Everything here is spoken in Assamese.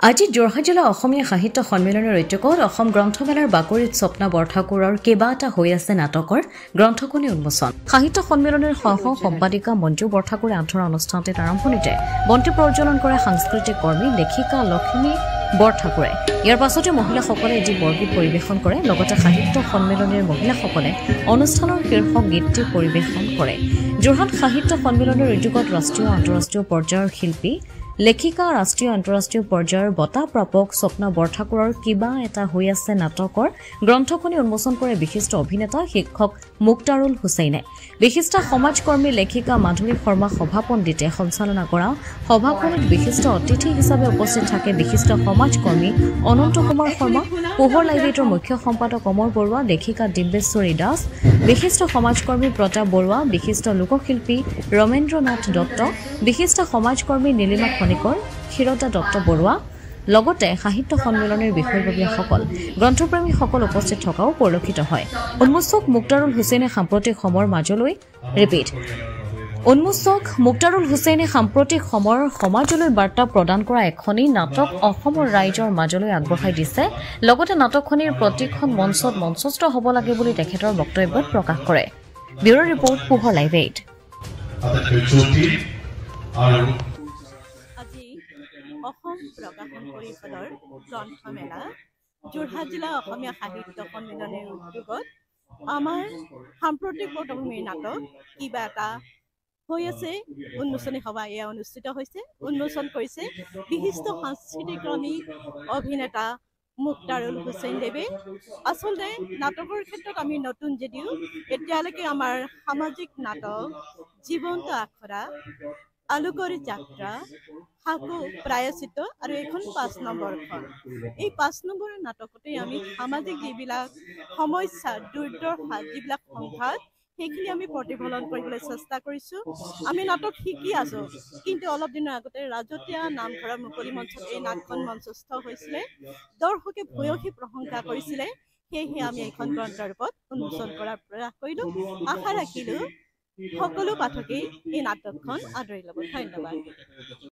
আজি যোৰহাট জিলা অসমীয়া সাহিত্য সন্মিলনৰ ঐতিহ্যত অসম গ্ৰন্থমেলাৰ বাকৰিত স্বপ্না বৰঠাকুৰৰ কেইবাটা হৈ আছে নাটকৰ গ্ৰন্থখনি উন্মোচন সাহিত্য সন্মিলনৰ সহ সম্পাদিকা মঞ্জু বৰঠাকুৰে আঁঠুৰা অনুষ্ঠানটিত আৰম্ভণিতে বন্তি প্ৰজ্বলন কৰে সাংস্কৃতিক কৰ্মী লেখিকা লক্ষ্মী বৰঠাকুৰে ইয়াৰ পাছতে মহিলাসকলে এটি বৰগীত পৰিৱেশন কৰে লগতে সাহিত্য সন্মিলনৰ মহিলাসকলে অনুষ্ঠানৰ শীৰ্ষক গীতটি পৰিৱেশন কৰে যোৰহাট সাহিত্য সন্মিলনৰ ঐতিহ্যত ৰাষ্ট্ৰীয় আন্তঃৰাষ্ট্ৰীয় পৰ্যায়ৰ শিল্পী লেখিকা ৰাষ্ট্ৰীয় আন্তঃৰাষ্ট্ৰীয় পৰ্যায়ৰ বঁটা প্ৰাপক স্বপ্না বৰঠাকুৰৰ কিবা এটা হৈ আছে নাটকৰ গ্ৰন্থখনি উন্মোচন কৰে বিশিষ্ট অভিনেতা শিক্ষক মুক্তাৰুল হুছেইনে বিশিষ্ট সমাজকৰ্মী লেখিকা মাধুৰী শৰ্মা সভাপণ্ডিতে সঞ্চালনা কৰা সভাখনত বিশিষ্ট অতিথি হিচাপে উপস্থিত থাকে বিশিষ্ট সমাজকৰ্মী অনন্ত কুমাৰ শৰ্মা পোহৰ লাইব্ৰেৰীৰ মুখ্য সম্পাদক অমৰ বৰুৱা লেখিকা দিব্যেশ্বৰী দাস বিশিষ্ট সমাজকৰ্মী প্ৰতাপ বৰুৱা বিশিষ্ট লোকশিল্পী ৰমেন্দ্ৰনাথ দত্ত বিশিষ্ট সমাজকৰ্মী নীলিমা খনিকৰ ক্ষীৰতা দত্ত বৰুৱা লগতে সাহিত্য সন্মিলনৰ বিষয়ববীয়াসকল গ্ৰন্থপ্ৰেমীসকল উপস্থিত থকাও পৰিলক্ষিত হয় উন্মোচক মুক্তাৰুল হুছেইনে সাম্প্ৰতিক সময়ৰ সমাজলৈ বাৰ্তা প্ৰদান কৰা এখনি নাটক অসমৰ ৰাইজৰ মাজলৈ আগবঢ়াই দিছে লগতে নাটকখনিৰ প্ৰতিখন মঞ্চত মঞ্চস্থ হ'ব লাগে বুলি তেখেতৰ বক্তব্যত প্ৰকাশ কৰে ব্যুৰ ৰিপৰ্ট পোহৰ লাইভ 8 অসম প্ৰকাশন পৰিষদৰ গ্ৰন্থমেলা যোৰহাট জিলা অসমীয়া সাহিত্য সন্মিলনৰ উদ্যোগত আমাৰ সাম্প্ৰতিক পটভূমিৰ নাটক কিবা এটা হৈ আছে উন্মোচনী সভা এয়া অনুষ্ঠিত হৈছে উন্মোচন কৰিছে বিশিষ্ট সাংস্কৃতিক কৰ্মী অভিনেতা মুক্তাৰুল হুছেইন দেৱে আচলতে নাটকৰ ক্ষেত্ৰত আমি নতুন যদিও এতিয়ালৈকে আমাৰ সামাজিক নাটক জীৱন্ত আখৰা আলোকৰি যাত্ৰা হাকু প্ৰায়চিত আৰু এখন ৫ নম্বৰখন এই ৫ নম্বৰৰ নাটকতে আমি সামাজিক যিবিলাক সমস্যা দুৰ্দশা যিবিলাক সংঘাত সেইখিনি আমি প্ৰতিফলন কৰিবলৈ চেষ্টা কৰিছোঁ আমি নাটক শিকি আছোঁ কিন্তু অলপ দিনৰ আগতে ৰাজতীয়া নামঘৰৰ মুকলি মঞ্চত এই নাটখন মঞ্চস্থ হৈছিলে দৰ্শকে ভূয়সী প্ৰশংসা কৰিছিলে সেয়েহে আমি এইখন গ্ৰন্থৰূপত উন্মোচন কৰাৰ প্ৰয়াস কৰিলোঁ আশা ৰাখিলোঁ সকলো পাঠকেই এই নাটকখন আদৰি ল'ব ধন্যবাদ